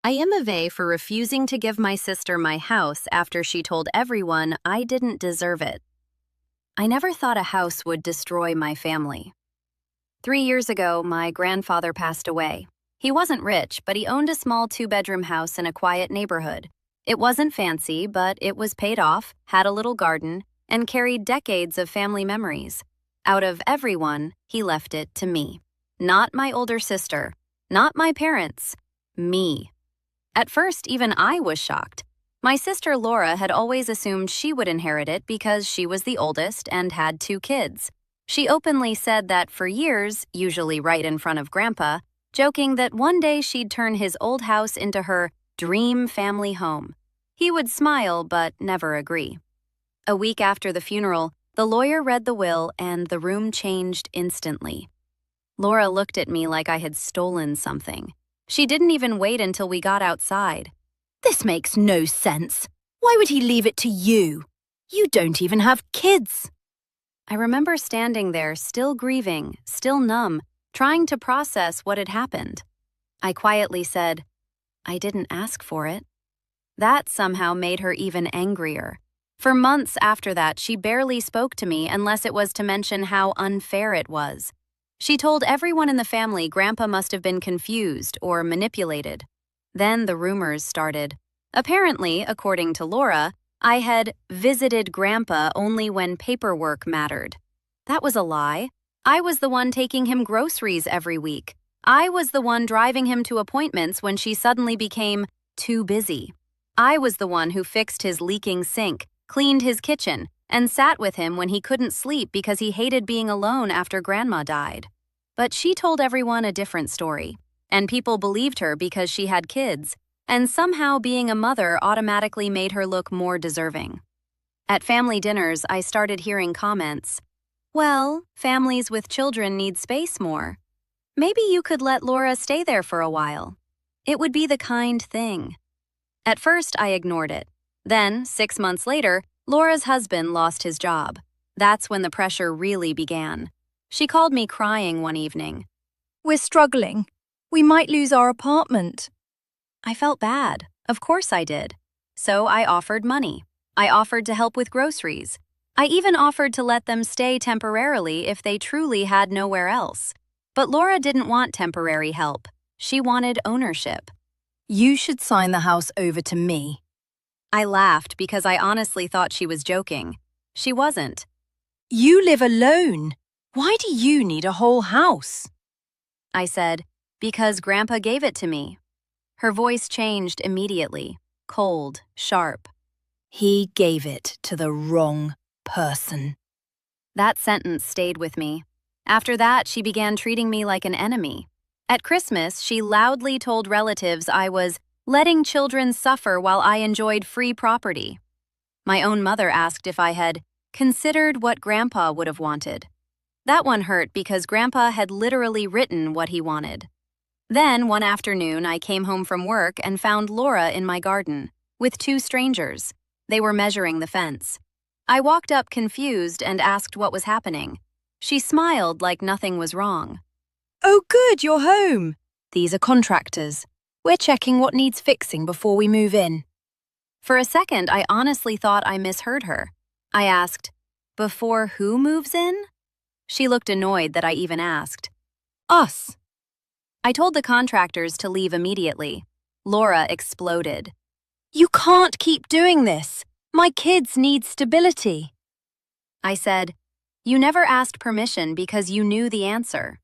I am a vey for refusing to give my sister my house after she told everyone I didn't deserve it. I never thought a house would destroy my family. 3 years ago, my grandfather passed away. He wasn't rich, but he owned a small 2-bedroom house in a quiet neighborhood. It wasn't fancy, but it was paid off, had a little garden, and carried decades of family memories. Out of everyone, he left it to me. Not my older sister, not my parents, me. At first, even I was shocked. My sister Laura had always assumed she would inherit it because she was the oldest and had 2 kids. She openly said that for years, usually right in front of Grandpa, joking that one day she'd turn his old house into her dream family home. He would smile but never agree. A week after the funeral, the lawyer read the will and the room changed instantly. Laura looked at me like I had stolen something. She didn't even wait until we got outside. "This makes no sense. Why would he leave it to you? You don't even have kids." I remember standing there, still grieving, still numb, trying to process what had happened. I quietly said, "I didn't ask for it." That somehow made her even angrier. For months after that, she barely spoke to me unless it was to mention how unfair it was. She told everyone in the family Grandpa must have been confused or manipulated. Then the rumors started. Apparently, according to Laura, I had visited Grandpa only when paperwork mattered. That was a lie. I was the one taking him groceries every week. I was the one driving him to appointments when she suddenly became too busy. I was the one who fixed his leaking sink, cleaned his kitchen, and sat with him when he couldn't sleep because he hated being alone after Grandma died. But she told everyone a different story, and people believed her because she had kids, and somehow being a mother automatically made her look more deserving. At family dinners, I started hearing comments. "Well, families with children need space more. Maybe you could let Laura stay there for a while. It would be the kind thing." At first, I ignored it. Then, 6 months later, Laura's husband lost his job. That's when the pressure really began. She called me crying one evening. "We're struggling. We might lose our apartment." I felt bad. Of course I did. So I offered money. I offered to help with groceries. I even offered to let them stay temporarily if they truly had nowhere else. But Laura didn't want temporary help. She wanted ownership. "You should sign the house over to me." I laughed because I honestly thought she was joking. She wasn't. "You live alone. Why do you need a whole house?" I said, "Because Grandpa gave it to me." Her voice changed immediately, cold, sharp. "He gave it to the wrong person." That sentence stayed with me. After that, she began treating me like an enemy. At Christmas, she loudly told relatives I was letting children suffer while I enjoyed free property. My own mother asked if I had considered what Grandpa would have wanted. That one hurt because Grandpa had literally written what he wanted. Then, one afternoon, I came home from work and found Laura in my garden, with 2 strangers. They were measuring the fence. I walked up confused and asked what was happening. She smiled like nothing was wrong. "Oh good, you're home. These are contractors. We're checking what needs fixing before we move in." For a second, I honestly thought I misheard her. I asked, "Before who moves in?" She looked annoyed that I even asked. "Us." I told the contractors to leave immediately. Laura exploded. "You can't keep doing this. My kids need stability." I said, "You never asked permission because you knew the answer."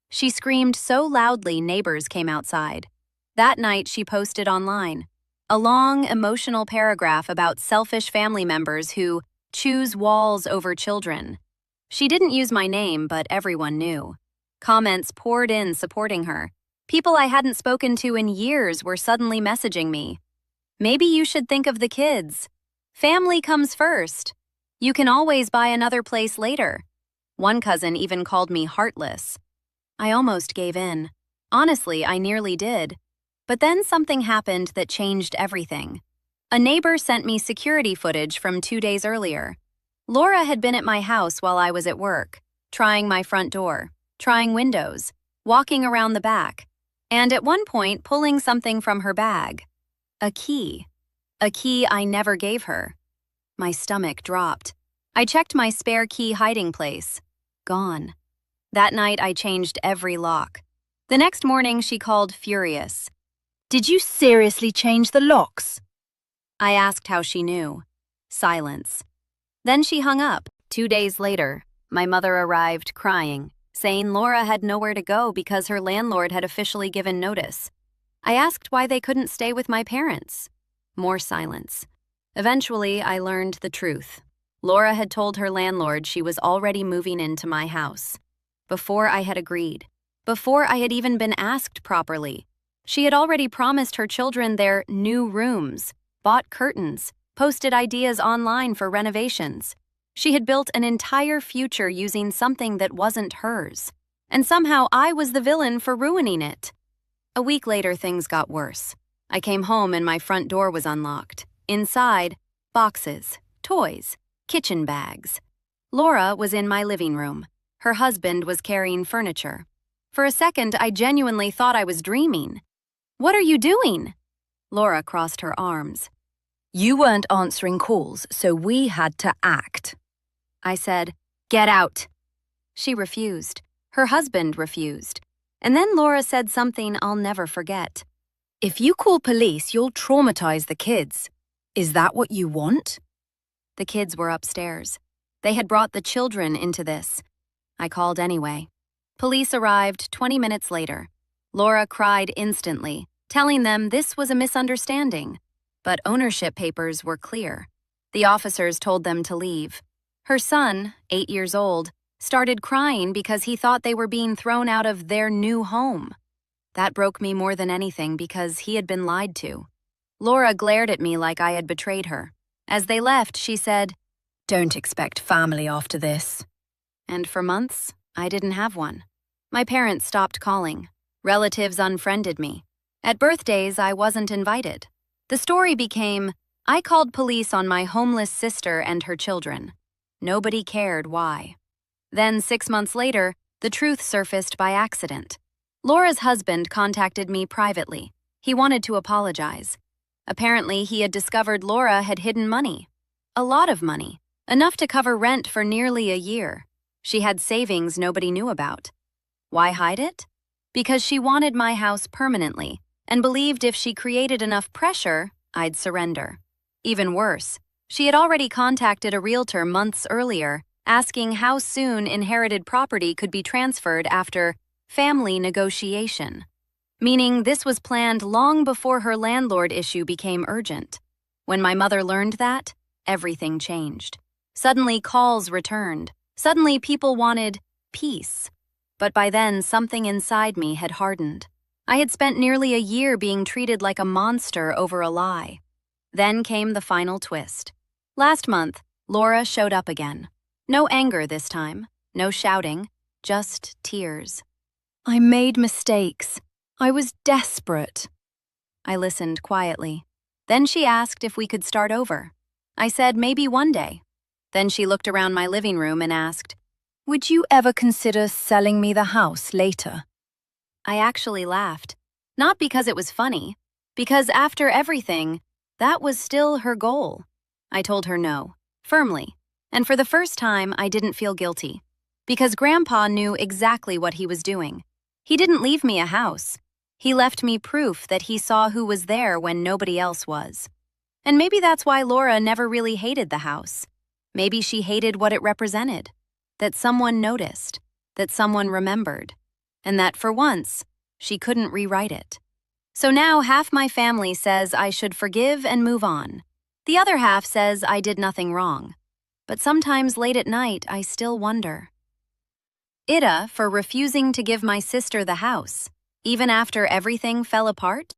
She screamed so loudly neighbors came outside. That night, she posted online a long, emotional paragraph about selfish family members who choose walls over children. She didn't use my name, but everyone knew. Comments poured in supporting her. People I hadn't spoken to in years were suddenly messaging me. "Maybe you should think of the kids. Family comes first. You can always buy another place later." One cousin even called me heartless. I almost gave in. Honestly, I nearly did. But then something happened that changed everything. A neighbor sent me security footage from 2 days earlier. Laura had been at my house while I was at work, trying my front door, trying windows, walking around the back. and at one point pulling something from her bag. A key. A key I never gave her. My stomach dropped. I checked my spare key hiding place. Gone. That night I changed every lock. The next morning she called furious. Did you seriously change the locks? I asked how she knew. Silence. Then she hung up. 2 days later, my mother arrived crying, saying Laura had nowhere to go because her landlord had officially given notice. I asked why they couldn't stay with my parents. More silence. Eventually, I learned the truth. Laura had told her landlord she was already moving into my house. Before I had agreed. Before I had even been asked properly. She had already promised her children their new rooms, bought curtains, posted ideas online for renovations. She had built an entire future using something that wasn't hers. And somehow I was the villain for ruining it. A week later, things got worse. I came home and my front door was unlocked. Inside, boxes, toys, kitchen bags. Laura was in my living room. Her husband was carrying furniture. For a second, I genuinely thought I was dreaming. "What are you doing?" Laura crossed her arms. You weren't answering calls, so we had to act. I said, "Get out." She refused. Her husband refused. And then Laura said something I'll never forget. If you call police, you'll traumatize the kids. Is that what you want? The kids were upstairs. They had brought the children into this. I called anyway. Police arrived 20 minutes later. Laura cried instantly, telling them this was a misunderstanding. But ownership papers were clear. The officers told them to leave. Her son, 8 years old, started crying because he thought they were being thrown out of their new home. That broke me more than anything because he had been lied to. Laura glared at me like I had betrayed her. As they left, she said, Don't expect family after this. And for months, I didn't have one. My parents stopped calling. Relatives unfriended me. At birthdays, I wasn't invited. The story became, I called police on my homeless sister and her children. Nobody cared why. Then 6 months later, the truth surfaced by accident. Laura's husband contacted me privately. He wanted to apologize. Apparently, he had discovered Laura had hidden money. A lot of money. Enough to cover rent for nearly a year. She had savings nobody knew about. Why hide it? Because she wanted my house permanently and believed if she created enough pressure, I'd surrender. Even worse, she had already contacted a realtor months earlier, asking how soon inherited property could be transferred after family negotiation. Meaning this was planned long before her landlord issue became urgent. When my mother learned that, everything changed. Suddenly calls returned. Suddenly people wanted peace. But by then something inside me had hardened. I had spent nearly a year being treated like a monster over a lie. Then came the final twist. Last month, Laura showed up again. No anger this time, no shouting, just tears. I made mistakes. I was desperate. I listened quietly. Then she asked if we could start over. I said maybe one day. Then she looked around my living room and asked, Would you ever consider selling me the house later? I actually laughed. Not because it was funny, because after everything, that was still her goal. I told her no, firmly. And for the first time, I didn't feel guilty. Because Grandpa knew exactly what he was doing. He didn't leave me a house. He left me proof that he saw who was there when nobody else was. And maybe that's why Laura never really hated the house. Maybe she hated what it represented. That someone noticed. That someone remembered. And that for once, she couldn't rewrite it. So now half my family says I should forgive and move on. The other half says I did nothing wrong. But sometimes late at night, I still wonder. AITA for refusing to give my sister the house, even after everything fell apart?